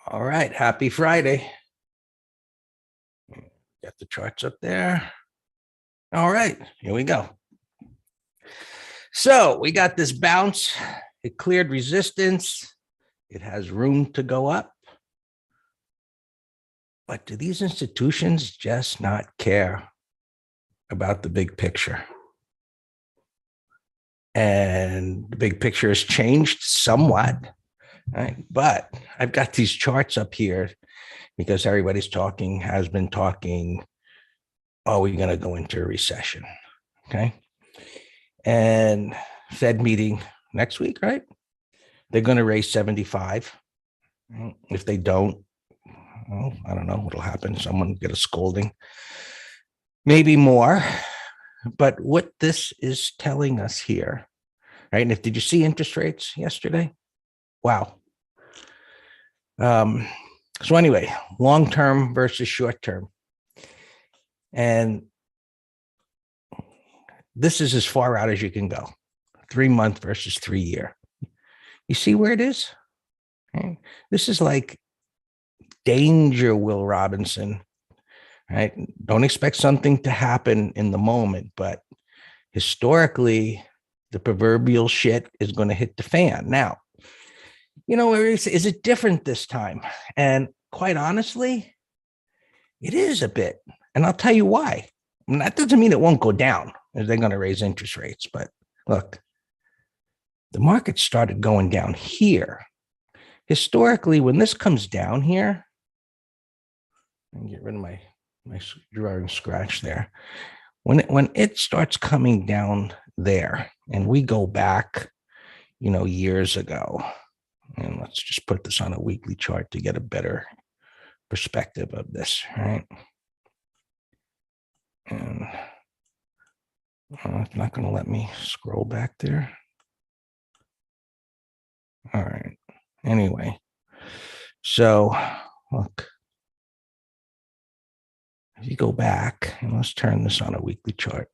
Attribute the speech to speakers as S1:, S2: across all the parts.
S1: All right. Happy Friday. Got the charts up there. All right. Here we go. So we got this bounce. It cleared resistance. It has room to go up. But do these institutions just not care about the big picture? And the big picture has changed somewhat. Right? But I've got these charts up here because everybody's talking, has been talking. Are we going to go into a recession? Okay. And Fed meeting next week, right? They're going to raise 75. If they don't, well, I don't know what'll happen. Someone get a scolding, maybe more. But what this is telling us here, right? And did you see interest rates yesterday? Wow. So anyway, long-term versus short-term. And this is as far out as you can go, 3-month versus 3-year. You see where it is? Okay. This is like danger, Will Robinson, right? Don't expect something to happen in the moment, but historically, the proverbial shit is going to hit the fan. Now, is it different this time? And quite honestly, it is a bit. And I'll tell you why. I mean, that doesn't mean it won't go down as they're going to raise interest rates. But look, the market started going down here. Historically, when this comes down here, and get rid of my drawing scratch there. When it starts coming down there, and we go back, years ago, and let's just put this on a weekly chart to get a better perspective of this, right? And it's not going to let me scroll back there. All right. Anyway, so look, if you go back, and let's turn this on a weekly chart,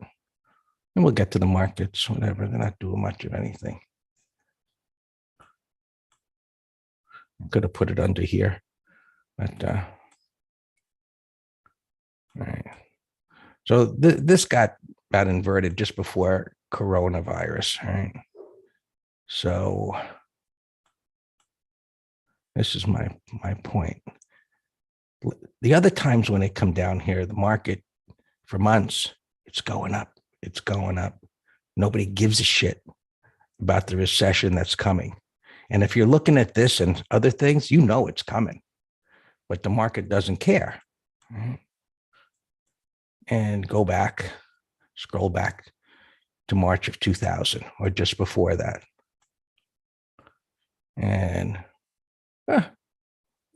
S1: and we'll get to the markets, whatever. They're not doing much of anything. I could have put it under here, but all right. So this got inverted just before coronavirus, right? So this is my point. The other times when they come down here, the market for months, it's going up. It's going up. Nobody gives a shit about the recession that's coming. And if you're looking at this and other things, it's coming, but the market doesn't care. Right? And scroll back to March of 2000 or just before that. And we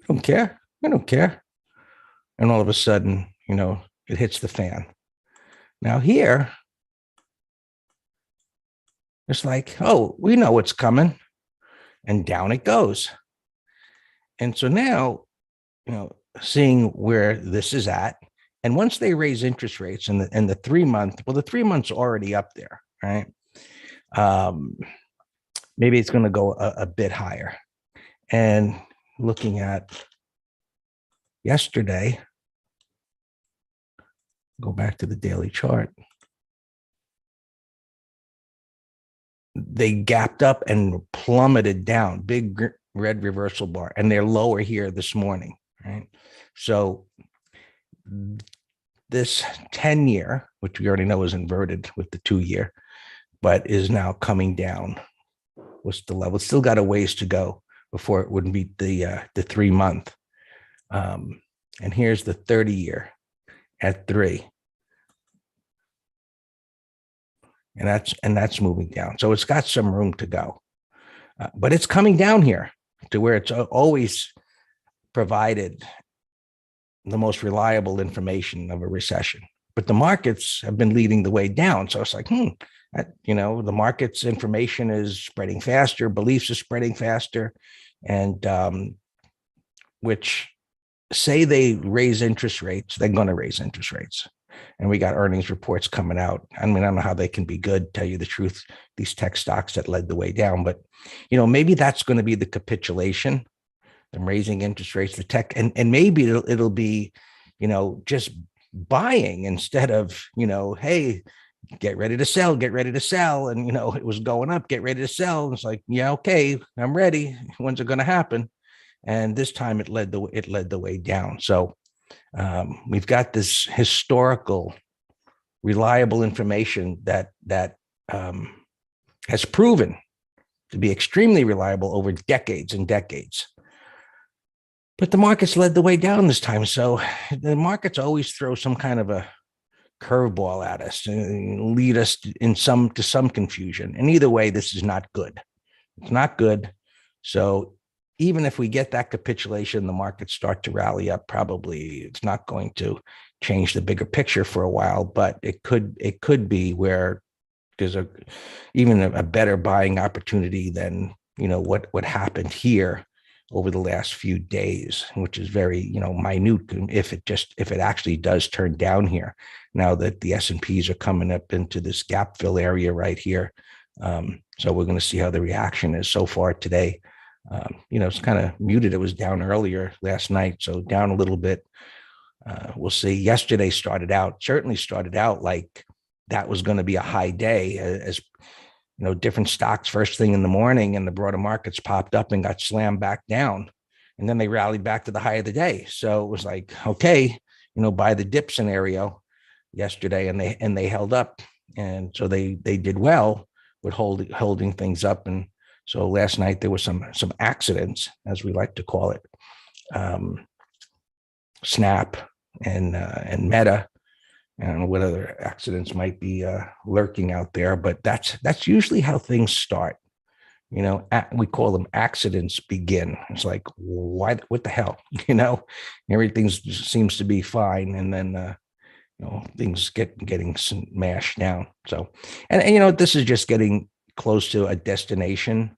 S1: don't care. We don't care. And all of a sudden, it hits the fan. Now here, it's like, oh, we know what's coming. And down it goes. And so now, seeing where this is at, and once they raise interest rates in the 3-month, well, the 3 months already up there, right? Maybe it's going to go a bit higher. And looking at yesterday, go back to the daily chart. They gapped up and plummeted down, big red reversal bar, and they're lower here this morning, right? So this 10-year, which we already know is inverted with the 2-year, but is now coming down. What's the level? It's still got a ways to go before it would meet the 3-month. And here's the 30-year at 3. And that's moving down. So it's got some room to go. But it's coming down here to where it's always provided the most reliable information of a recession. But the markets have been leading the way down. So it's like, the market's information is spreading faster, beliefs are spreading faster, and which say they raise interest rates, they're going to raise interest rates. And we got earnings reports coming out. I mean, I don't know how they can be good, tell you the truth, these tech stocks that led the way down. But, maybe that's going to be the capitulation them raising interest rates, the tech, and maybe it'll be, just buying instead of, hey, get ready to sell, get ready to sell. And, it was going up, get ready to sell. And it's like, yeah, okay, I'm ready. When's it going to happen? And this time it led the way down. So we've got this historical, reliable information that has proven to be extremely reliable over decades and decades. But the markets led the way down this time. So the markets always throw some kind of a curveball at us and lead us to some confusion. And either way, this is not good. It's not good. So even if we get that capitulation, the markets start to rally up, probably it's not going to change the bigger picture for a while, but it could be where there's even a better buying opportunity than, what happened here over the last few days, which is very, minute if it actually does turn down here. Now that the S&Ps are coming up into this gap fill area right here. So we're going to see how the reaction is so far today. It's kind of muted. It was down earlier last night, so down a little bit. We'll see. Yesterday certainly started out like that was going to be a high day, as different stocks first thing in the morning, and the broader markets popped up and got slammed back down, and then they rallied back to the high of the day. So it was like, okay, buy the dip scenario yesterday, and they held up, and so they did well with holding things up. And so last night there was some accidents, as we like to call it, Snap and Meta. I don't know what other accidents might be lurking out there, but that's usually how things start. We call them accidents begin. It's like, why? What the hell? Everything seems to be fine, and then things getting smashed down. So, and this is just getting close to a destination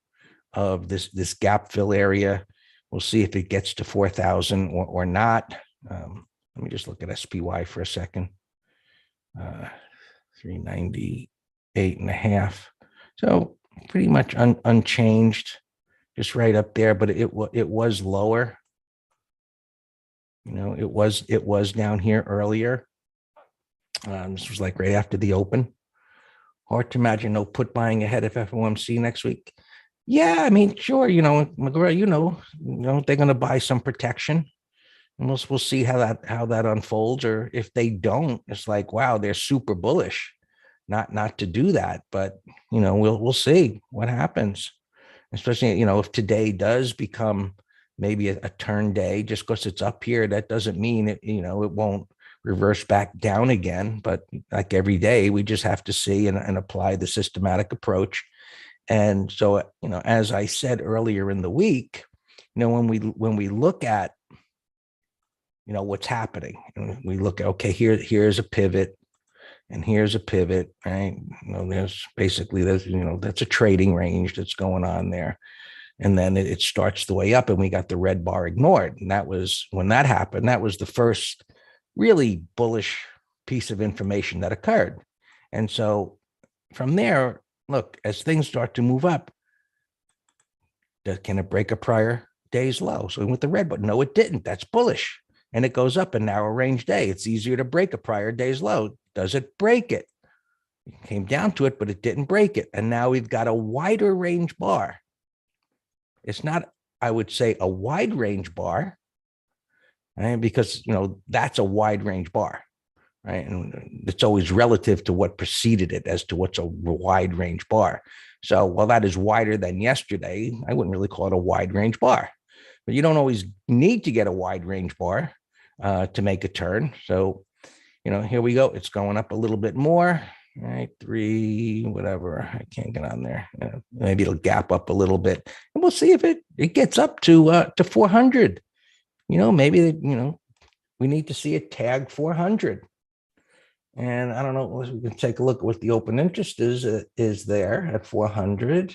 S1: of this gap fill area. We'll see if it gets to 4,000 or not. Let me just look at SPY for a second. 398.5. So pretty much unchanged, just right up there. But it was lower. It was down here earlier. This was like right after the open. Hard to imagine no put buying ahead of FOMC next week. Yeah, I mean, sure. McGraw, they're going to buy some protection. And we'll see how that unfolds, or if they don't, it's like, wow, they're super bullish, not to do that. But we'll see what happens, especially if today does become maybe a turn day. Just because it's up here, that doesn't mean it won't reverse back down again. But like every day, we just have to see and apply the systematic approach. And so as I said earlier in the week, when we look at what's happening, and we look at, okay, here's a pivot, and here's a pivot, right? There's that's a trading range that's going on there, and then it starts the way up, and we got the red bar ignored. And that was when that happened. That was the first really bullish piece of information that occurred. And so from there, look, as things start to move up, can it break a prior day's low? So with the red bar, no, it didn't. That's bullish. And it goes up a narrow range day. It's easier to break a prior day's low. Does it break it? It came down to it, but it didn't break it. And now we've got a wider range bar. It's not, I would say, a wide range bar, right? Because, that's a wide range bar, right? And it's always relative to what preceded it as to what's a wide range bar. So while that is wider than yesterday, I wouldn't really call it a wide range bar. But you don't always need to get a wide range bar to make a turn. So, here we go. It's going up a little bit more, right? 3, whatever. I can't get on there. Maybe it'll gap up a little bit, and we'll see if it gets up to 400. Maybe we need to see it tag 400. And I don't know. We can take a look at what the open interest is there at 400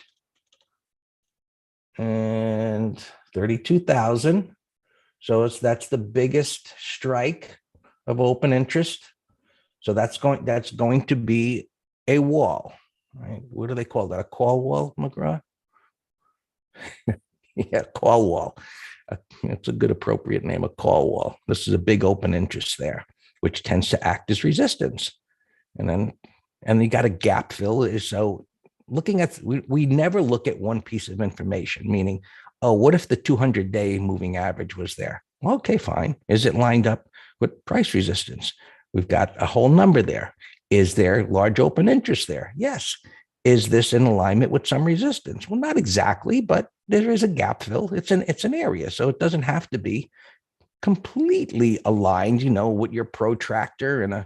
S1: and 32,000. So that's the biggest strike of open interest. So that's going to be a wall, right? What do they call that? A call wall, McGraw? Yeah, call wall. it's a good appropriate name, a call wall. This is a big open interest there, which tends to act as resistance. And you got a gap fill. So looking at, we never look at one piece of information, meaning, oh, what if the 200-day moving average was there? Well, okay, fine. Is it lined up with price resistance? We've got a whole number there. Is there large open interest there? Yes. Is this in alignment with some resistance? Well, not exactly, but there is a gap fill. It's an area. So it doesn't have to be completely aligned, with your protractor and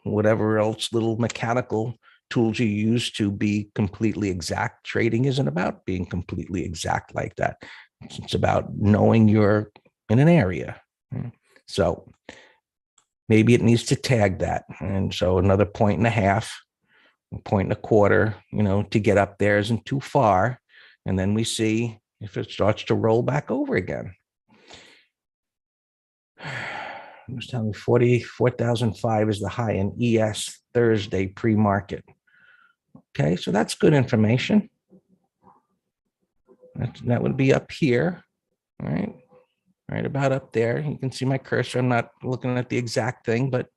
S1: whatever else little mechanical tools you use to be completely exact. Trading isn't about being completely exact like that. It's about knowing you're in an area. So maybe it needs to tag that. And so another 1.5, 1.25, to get up there isn't too far. And then we see if it starts to roll back over again. It was telling me 44,005 is the high in ES Thursday pre-market. Okay, so that's good information. That would be up here, right about up there. You can see my cursor. I'm not looking at the exact thing, but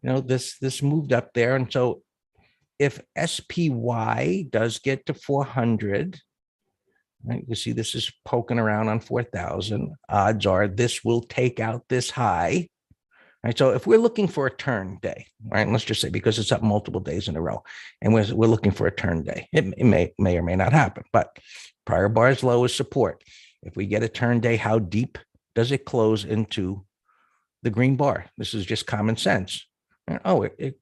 S1: this moved up there. And so if SPY does get to 400, right, you see this is poking around on 4,000. Odds are this will take out this high. Right, so if we're looking for a turn day, right, let's just say because it's up multiple days in a row, and we're looking for a turn day, it may or may not happen. But prior bar's low is support. If we get a turn day, how deep does it close into the green bar? This is just common sense. And,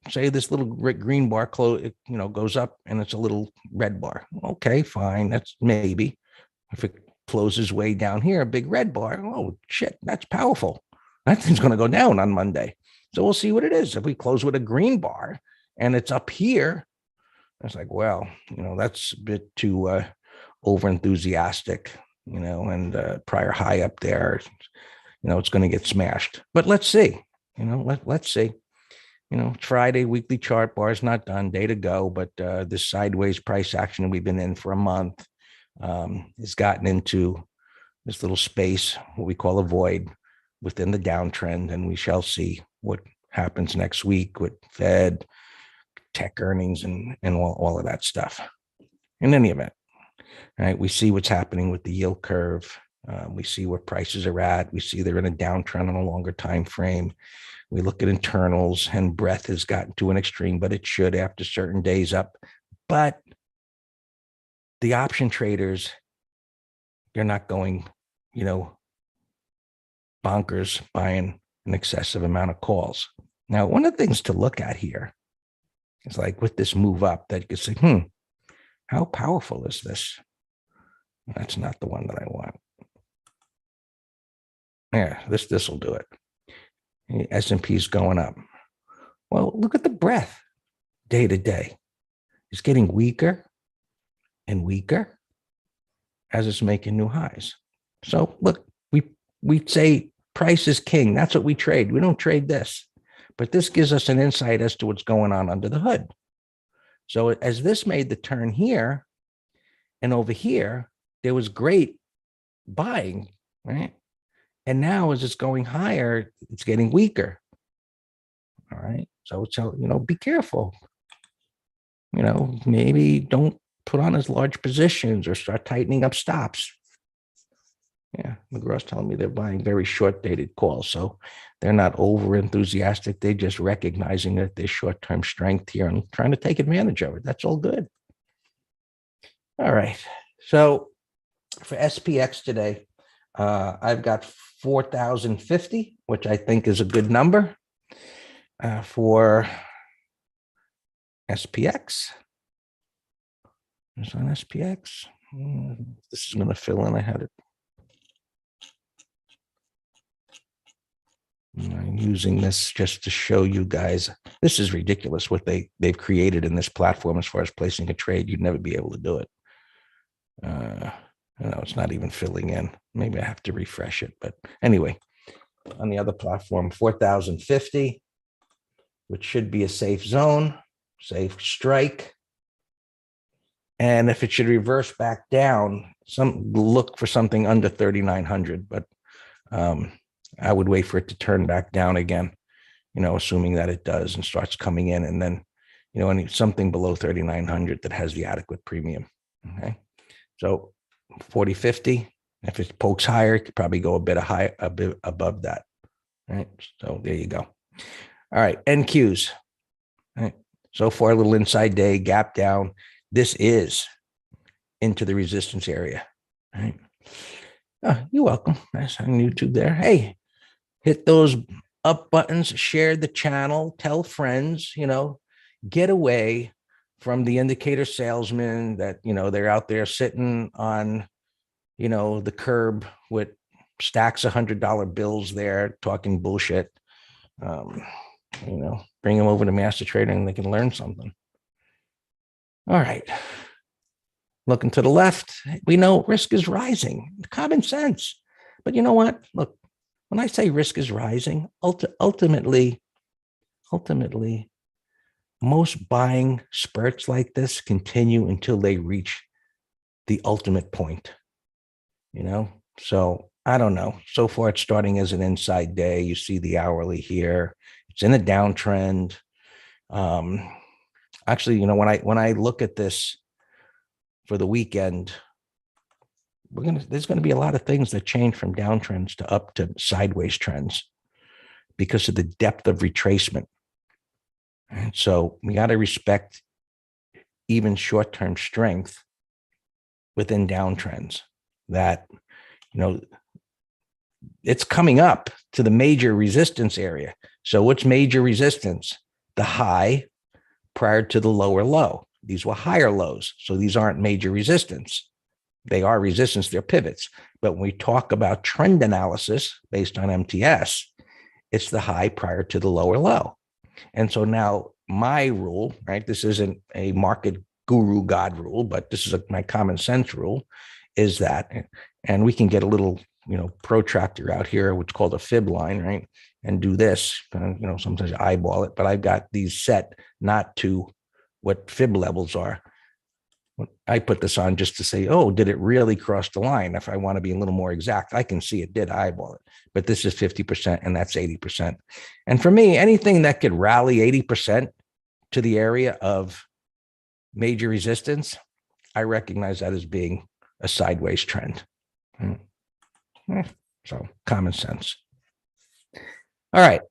S1: say this little green bar goes up and it's a little red bar. Okay, fine. That's maybe. If it closes way down here, a big red bar. Oh shit, that's powerful. That thing's going to go down on Monday. So we'll see what it is. If we close with a green bar and it's up here, it's like, well, that's a bit too over enthusiastic, and prior high up there, it's going to get smashed. But let's see, let's see. Friday weekly chart bar is not done, day to go, but this sideways price action we've been in for a month has gotten into this little space, what we call a void within the downtrend, and we shall see what happens next week with Fed, tech earnings, and all of that stuff. In any event, right, we see what's happening with the yield curve. We see where prices are at. We see they're in a downtrend on a longer time frame. We look at internals, and breadth has gotten to an extreme, but it should after certain days up. But the option traders, they're not going, bonkers buying an excessive amount of calls. Now, one of the things to look at here is like with this move up that you can say, how powerful is this? That's not the one that I want. Yeah, this will do it. S&P is going up. Well, look at the breadth day to day. It's getting weaker and weaker as it's making new highs. So look, we say price is king. That's what we trade. We don't trade this, but this gives us an insight as to what's going on under the hood. So as this made the turn here and over here, there was great buying, right? And now as it's going higher, it's getting weaker. All right. So be careful. Maybe don't put on as large positions or start tightening up stops. Yeah, McGraw's telling me they're buying very short-dated calls, so they're not over-enthusiastic. They're just recognizing that there's short-term strength here and trying to take advantage of it. That's all good. All right. So for SPX today, I've got 4,050, which I think is a good number for SPX. It's on SPX. This is going to fill in. I had it. I'm using this just to show you guys. This is ridiculous what they've created in this platform as far as placing a trade. You'd never be able to do it. It's not even filling in. Maybe I have to refresh it. But anyway, on the other platform, 4,050, which should be a safe zone, safe strike. And if it should reverse back down, look for something under 3,900, but I would wait for it to turn back down again, assuming that it does and starts coming in, and then, something below 3,900 that has the adequate premium. Okay. So 40.50, if it pokes higher, it could probably go a bit above that. Right. So there you go. All right. NQs. Right. So far, a little inside day, gap down. This is into the resistance area. Right. Oh, you're welcome. Nice on YouTube there. Hey, hit those up buttons, share the channel, tell friends, get away from the indicator salesmen that, they're out there sitting on, the curb with stacks of $100 bills there talking bullshit. Bring them over to Master Trader and they can learn something. All right. Looking to the left, we know risk is rising, common sense. But you know what? Look, when I say risk is rising, ultimately, most buying spurts like this continue until they reach the ultimate point, So I don't know. So far, it's starting as an inside day. You see the hourly here. It's in a downtrend. Actually, when I look at this for the weekend, there's going to be a lot of things that change from downtrends to up to sideways trends because of the depth of retracement. And so we got to respect even short-term strength within downtrends that, it's coming up to the major resistance area. So what's major resistance? The high prior to the lower low. These were higher lows. So these aren't major resistance. They are resistance, they're pivots. But when we talk about trend analysis based on MTS, it's the high prior to the lower low. And so now my rule, right? This isn't a market guru God rule, but this is my common sense rule, is that, and we can get a little, protractor out here, what's called a fib line, right? And do this, sometimes eyeball it, but I've got these set not to what fib levels are. I put this on just to say, oh, did it really cross the line? If I want to be a little more exact, I can see it did eyeball it, but this is 50% and that's 80%. And for me, anything that could rally 80% to the area of major resistance, I recognize that as being a sideways trend. So common sense. All right.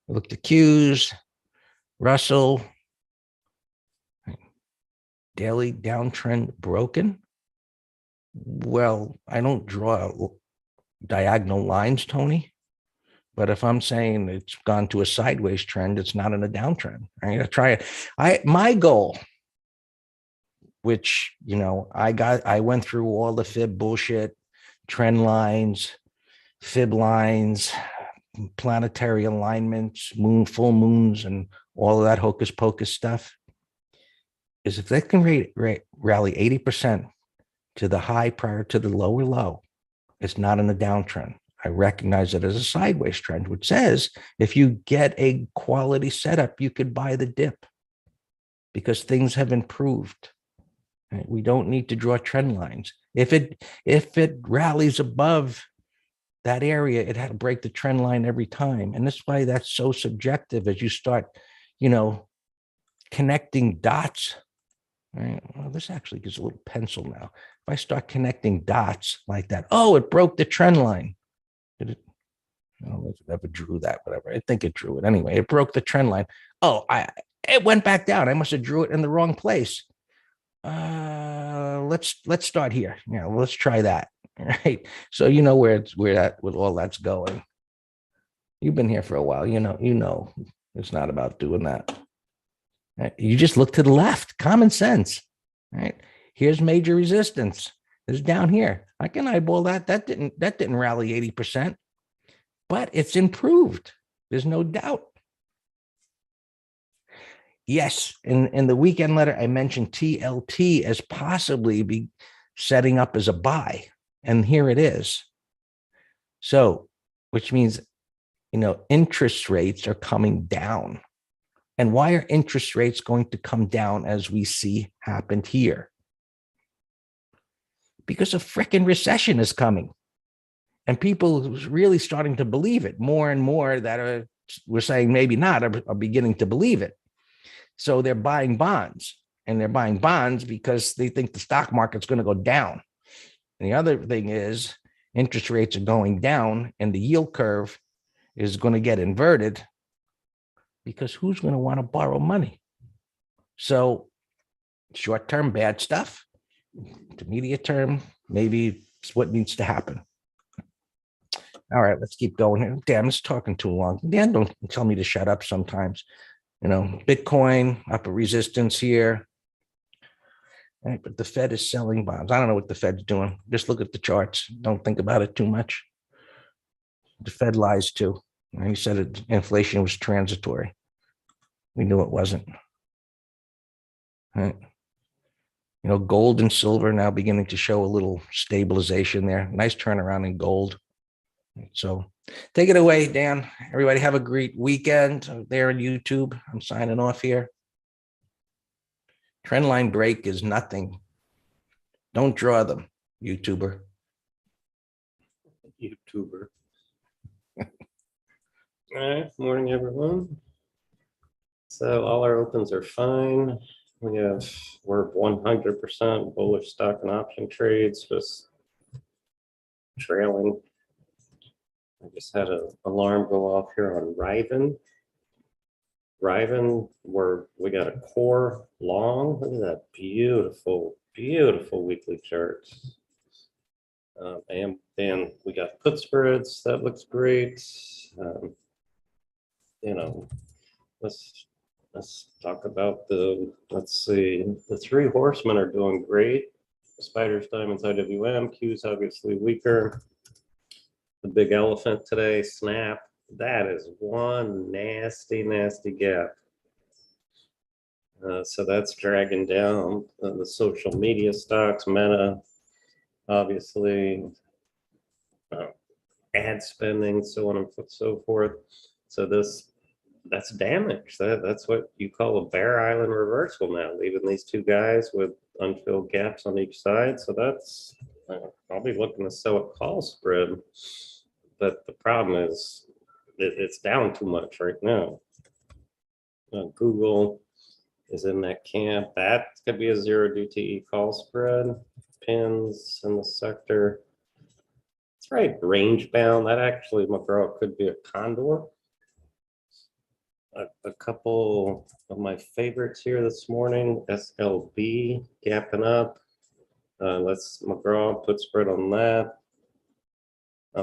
S1: Look at Qs, Russell. Daily downtrend broken. Well, I don't draw diagonal lines, Tony. But if I'm saying it's gone to a sideways trend, it's not in a downtrend. I'm going to try it. My goal, which, I went through all the fib bullshit, trend lines, fib lines, planetary alignments, full moons, and all of that hocus pocus stuff, is if they can rally 80% to the high prior to the lower low, it's not in a downtrend. I recognize it as a sideways trend, which says if you get a quality setup, you could buy the dip because things have improved. Right? We don't need to draw trend lines. If it rallies above that area, it had to break the trend line every time. And that's why that's so subjective as you start, connecting dots. Right? Well, this actually gives a little pencil now. If I start connecting dots like that, oh, it broke the trend line. Did it? I don't know if it ever drew that, whatever. I think it drew it anyway. It broke the trend line. Oh, it went back down. I must have drew it in the wrong place. Let's start here. Let's try that. Right. So where all that's going. You've been here for a while. It's not about doing that. Right? You just look to the left. Common sense. Right. Here's major resistance. It's down here. I can eyeball that. That didn't rally 80%, but it's improved. There's no doubt. Yes, in the weekend letter, I mentioned TLT as possibly be setting up as a buy, and here it is. So, which means, interest rates are coming down. And why are interest rates going to come down as we see happened here? Because a freaking recession is coming. And people are really starting to believe it. More and more that we're saying maybe not are beginning to believe it. So they're buying bonds, and they're buying bonds because they think the stock market's going to go down. And the other thing is interest rates are going down, and the yield curve is going to get inverted because who's going to want to borrow money? So short-term bad stuff, intermediate term, maybe it's what needs to happen. All right, let's keep going here. Damn, it's talking too long. Dan, don't tell me to shut up sometimes. Bitcoin up a resistance here. All right, but the Fed is selling bonds. I don't know what the Fed's doing. Just look at the charts. Don't think about it too much. The Fed lies too. He said inflation was transitory. We knew it wasn't. All right. Gold and silver now beginning to show a little stabilization there. Nice turnaround in gold. So take it away, Dan. Everybody have a great weekend there on YouTube. I'm signing off here. Trendline break is nothing. Don't draw them, YouTuber.
S2: All right, morning everyone. So all our opens are fine. We're 100% bullish stock and option trades, just trailing. I just had an alarm go off here on Riven. Where we got a core long. Look at that beautiful, beautiful weekly chart. And then we got put spreads. That looks great. Let's talk about let's see, the three horsemen are doing great. Spiders, diamonds, IWM, Q's obviously weaker. The big elephant today, Snap, that is one nasty, nasty gap. So that's dragging down the social media stocks, Meta, obviously, ad spending, so on and so forth. So that's damage. That's what you call a Bear Island reversal now, leaving these two guys with unfilled gaps on each side. So that's, I'll be looking to sell a call spread. But the problem is it's down too much right now. Google is in that camp. That could be a 0 DTE call spread. Pins in the sector. That's right, range bound. That actually, McGraw, could be a condor. A couple of my favorites here this morning. SLB gapping up. Let's McGraw put spread on that.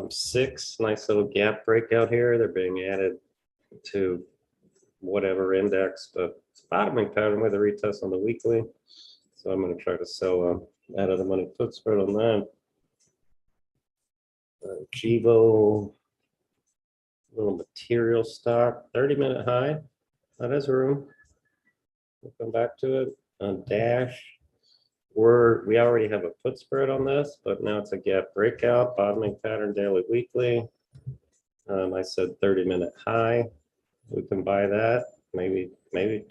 S2: 6, nice little gap breakout here. They're being added to whatever index, but it's bottoming pattern with a retest on the weekly. So I'm going to try to sell out of the money put spread on that. Chivo, little material stock, 30-minute high. That is room. We'll come back to it. Dash. We already have a put spread on this, but now it's a gap breakout, bottoming pattern daily, weekly. I said 30-minute high. We can buy that. Maybe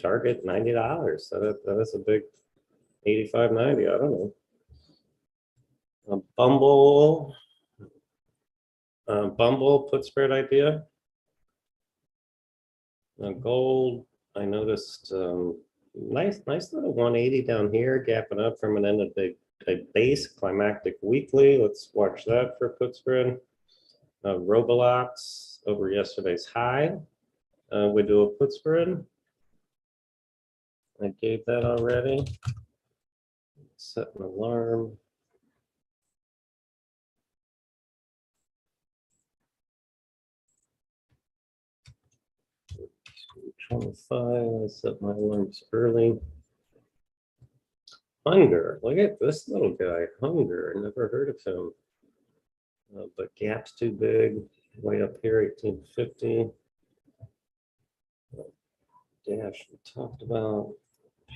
S2: target $90. So that is a big 85, 90. I don't know. Bumble put spread idea. Gold. I noticed nice little 180 down here, gapping up from an end of a base climactic weekly. Let's watch that for put spread. Roblox over yesterday's high. We do a put spread. I gave that already. Set an alarm. $25. I set my alarms early. Hunger. Look at this little guy. Hunger. Never heard of him. But gap's too big. Way up here, 1850. Dash we talked about.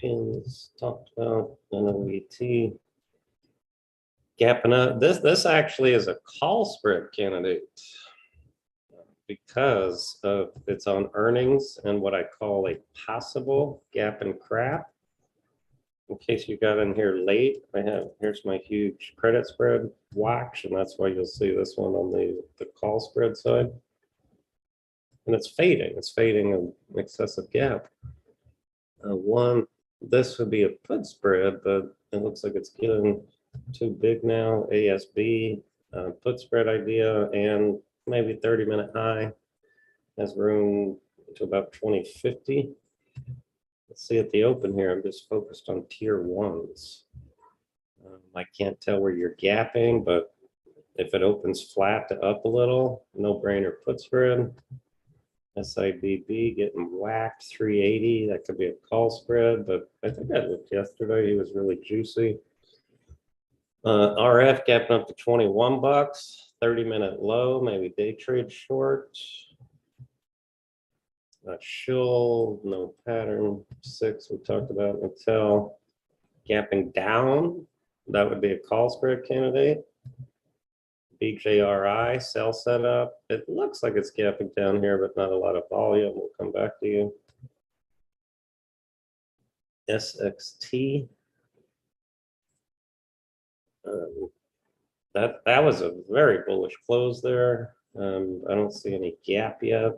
S2: Pins talked about. NOET. Gapping up. This actually is a call spread candidate. because of it's on earnings and what I call a possible gap and crap. In case you got in here late, here's my huge credit spread watch, and that's why you'll see this one on the call spread side. And it's fading an excessive gap. This would be a put spread, but it looks like it's getting too big now. ASB, put spread idea, and maybe 30-minute high has room to about 2050. Let's see at the open here. I'm just focused on tier ones. I can't tell where you're gapping, but if it opens flat to up a little, no brainer put spread. SIBB getting whacked 380. That could be a call spread, but I think I looked yesterday. He was really juicy. RF gapping up to 21 bucks, 30-minute low, maybe day trade short. Shill, no pattern. 6 we talked about. Until gapping down, that would be a call spread candidate. BJRI sell setup. It looks like it's gapping down here, but not a lot of volume. We'll come back to you. SXT. That was a very bullish close there. I don't see any gap yet.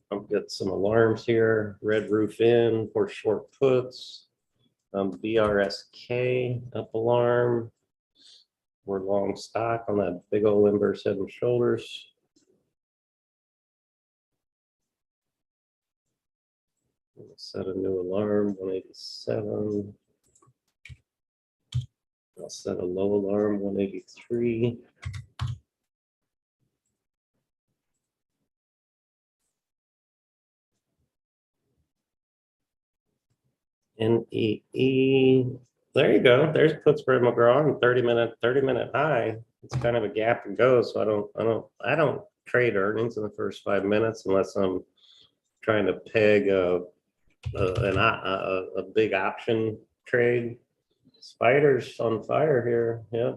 S2: I'll get some alarms here. Red roof in for short puts. BRSK up alarm. We're long stock on that big old inverse head and shoulders. Set a new alarm, 187. I'll set a low alarm, 183. NEE. There you go. There's put spread McGraw, 30-minute high. It's kind of a gap and go. So I don't trade earnings in the first 5 minutes unless I'm trying to peg a big option trade. Spiders on fire here. Yeah.